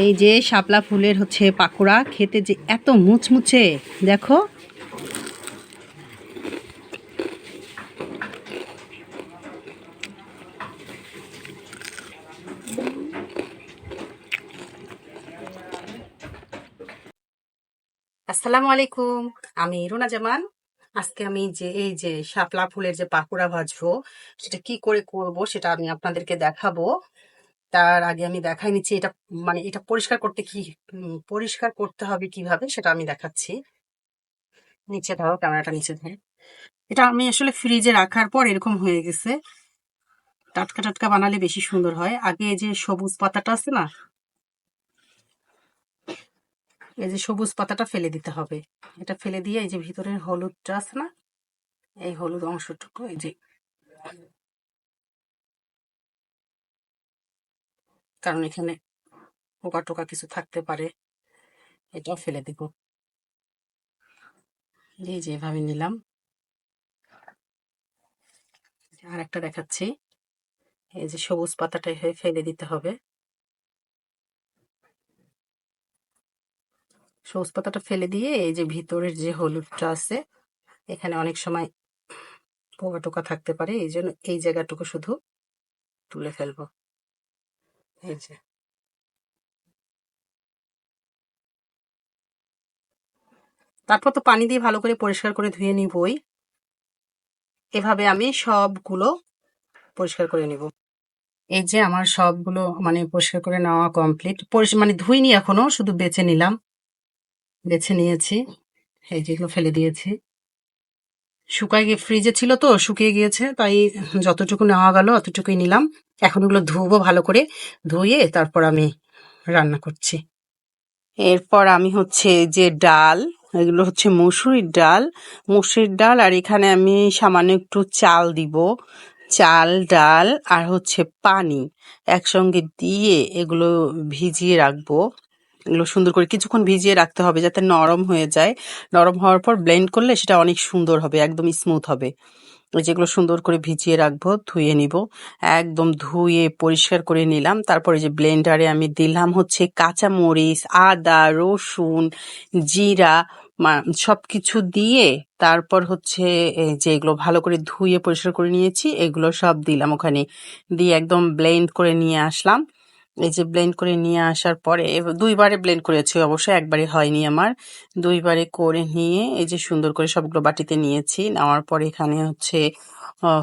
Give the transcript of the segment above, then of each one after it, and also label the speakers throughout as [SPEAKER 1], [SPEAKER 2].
[SPEAKER 1] এই যে শাপলা ফুলের হচ্ছে পাকোড়া, খেতে যে এত মুচমুচে দেখো। আসসালামু আলাইকুম, আমি রুনা জামান। আজকে আমি এই যে শাপলা ফুলের যে পাকোড়া ভাজবো, সেটা কি করে করব সেটা আমি আপনাদেরকে দেখাবো। তার আগে আমি দেখাই নিচ্ছি এটা, মানে এটা পরিষ্কার করতে হবে কিভাবে সেটা আমি দেখাচ্ছি। নিচে ধরো, ক্যামেরাটা নিচে ধরে। এটা আমি আসলে ফ্রিজে রাখার পর এরকম হয়ে গেছে। টাটকা টাটকা বানালে বেশি সুন্দর হয়। আগে এই যে সবুজ পাতাটা আছে না, এই যে সবুজ পাতাটা ফেলে দিতে হবে। এটা ফেলে দিয়ে এই যে ভিতরের হলুদটা আছে না, এই হলুদ অংশটুকু এই যে, কারণ এখানে পোকা টোকা কিছু থাকতে পারে, এটাও ফেলে দিব। এই যে এভাবে নিলাম। আর একটা দেখাচ্ছি, এই যে সবুজ পাতাটা ফেলে দিতে হবে। সবুজ পাতাটা ফেলে দিয়ে এই যে ভিতরের যে হলুদটা আছে, এখানে অনেক সময় পোকা টোকা থাকতে পারে, এই জন্য এই জায়গাটুকু শুধু তুলে ফেলবো। এই যে, তারপর তো পানি দিয়ে ভালো করে পরিষ্কার করে ধুয়ে নিবই। এভাবে আমি সবগুলো পরিষ্কার করে নিব। এই যে আমার সবগুলো মানে পরিষ্কার করে নেওয়া কমপ্লিট। মানে ধুইনি এখনো, শুধু বেছে নিলাম, বেছে নিয়েছি। এই যেগুলো ফেলে দিয়েছি, শুকায় গিয়ে ফ্রিজে ছিল তো শুকিয়ে গিয়েছে, তাই যতটুকু নেওয়া গেল অতটুকুই নিলাম। এখন এগুলো ধুবো ভালো করে, ধুয়ে তারপর আমি রান্না করছি। এরপর আমি হচ্ছে যে ডাল, এগুলো হচ্ছে মসুরির ডাল, আর এখানে আমি সামান্য একটু চাল দিব। চাল, ডাল আর হচ্ছে পানি একসঙ্গে দিয়ে এগুলো ভিজিয়ে রাখবো। এগুলো সুন্দর করে কিছুক্ষণ ভিজিয়ে রাখতে হবে যাতে নরম হয়ে যায়। নরম হওয়ার পর ব্লেন্ড করলে সেটা অনেক সুন্দর হবে, একদম স্মুথ হবে। যেগুলো সুন্দর করে ভিজিয়ে রাখবো, ধুয়ে নিব। একদম ধুয়ে পরিষ্কার করে নিলাম। তারপরে যে ব্লেন্ডারে আমি দিলাম হচ্ছে কাঁচা মরিচ, আদা, রসুন, জিরা, সবকিছু দিয়ে তারপর হচ্ছে যে এগুলো ভালো করে ধুয়ে পরিষ্কার করে নিয়েছি এগুলো সব দিলাম ওখানে, দিয়ে একদম ব্লেন্ড করে নিয়ে আসলাম। এই যে ব্লেন্ড করে নিয়ে আসার পরে দুইবারে ব্লেন্ড করেছি, অবশ্যই একবারে হয়নি আমার, দুইবারে করে নিয়ে এই যে সুন্দর করে সবগুলো বাটিতে নিয়েছি। নেওয়ার পরে এখানে হচ্ছে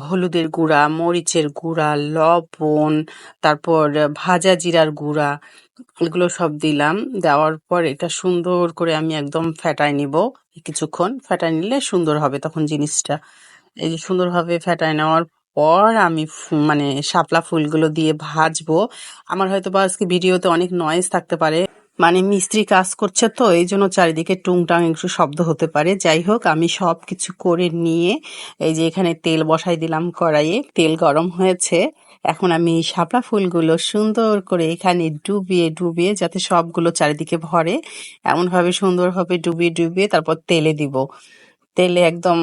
[SPEAKER 1] হলুদের গুঁড়া, মরিচের গুঁড়া, লবণ, তারপর ভাজা জিরার গুঁড়া, এগুলো সব দিলাম। দেওয়ার পর এটা সুন্দর করে আমি একদম ফেটায় নিব। কিছুক্ষণ ফেটায় নিলে সুন্দর হবে তখন জিনিসটা। এই যে সুন্দরভাবে ফেটায় নেওয়ার পর আমি মানে শাপলা ফুলগুলো দিয়ে ভাজবো। আমার হয়তো বা আজকে ভিডিওতে অনেক নয়েজ থাকতে পারে, মানে মিস্ত্রি কাজ করছে তো এই জন্য চারিদিকে টুংটাং একটু শব্দ হতে পারে। যাই হোক, আমি সব কিছু করে নিয়ে এই যে এখানে তেল বসাই দিলাম কড়াইয়ে, তেল গরম হয়েছে। এখন আমি শাপলা ফুলগুলো সুন্দর করে এখানে ডুবিয়ে ডুবিয়ে যাতে সবগুলো চারিদিকে ভরে, এমনভাবে সুন্দরভাবে ডুবিয়ে ডুবিয়ে তারপর তেলে দিব। তেলে একদম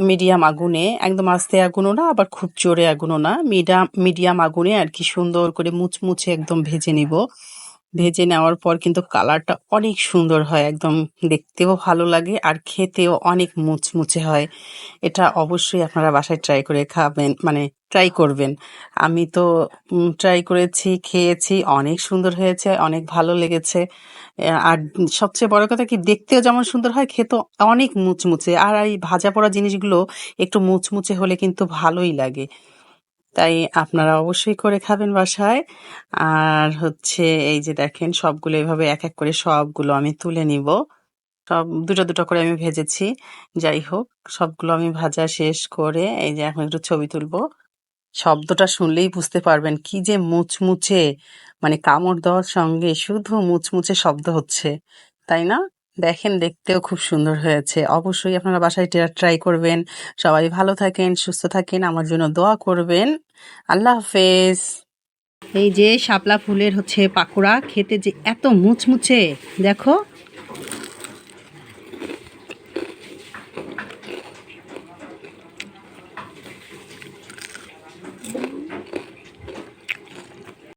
[SPEAKER 1] মিডিয়াম আগুনে, একদম আস্তে আগুনও না আবার খুব জোরে আগুনও না, মিডিয়াম আগুনে আর কি সুন্দর করে মুচমুচে একদম ভেজে নিব। ভেজে নেওয়ার পর কিন্তু কালারটা অনেক সুন্দর হয়, একদম দেখতেও ভালো লাগে আর খেতেও অনেক মুচমুচে হয়। এটা অবশ্যই আপনারা বাসায় ট্রাই করে খাবেন, মানে ট্রাই করবেন। আমি তো ট্রাই করেছি, খেয়েছি, অনেক সুন্দর হয়েছে, অনেক ভালো লেগেছে। আর সবচেয়ে বড় কথা কি, দেখতেও যেমন সুন্দর হয়, খেতেও অনেক মুচমুচে। আর এই ভাজা পোড়া জিনিসগুলো একটু মুচমুচে হলে কিন্তু ভালোই লাগে। তাই আপনারা অবশ্যই করে খাবেন বাসায়। আর হচ্ছে এই যে দেখেন সবগুলো এভাবে এক এক করে সবগুলো আমি তুলে নিব। সব দুটো দুটো করে আমি ভেজেছি। যাই হোক, সবগুলো আমি ভাজা শেষ করে এই যে এখন একটু ছবি তুলবো। শব্দটা শুনলেই বুঝতে পারবেন কি যে মুচমুচে, মানে কামড় দেওয়ার সঙ্গে শুধু মুচমুচে শব্দ হচ্ছে, তাই না? দেখেন দেখতেও খুব সুন্দর হয়েছে। অবশ্যই আপনারা বাসায় ট্রাই করবেন। সবাই ভালো থাকেন, সুস্থ থাকেন, আমার জন্য দোয়া করবেন। আল্লাহ হাফেজ। এই যে শাপলা ফুলের হচ্ছে পাকোড়া, খেতে যে এত মুচমুচে দেখো।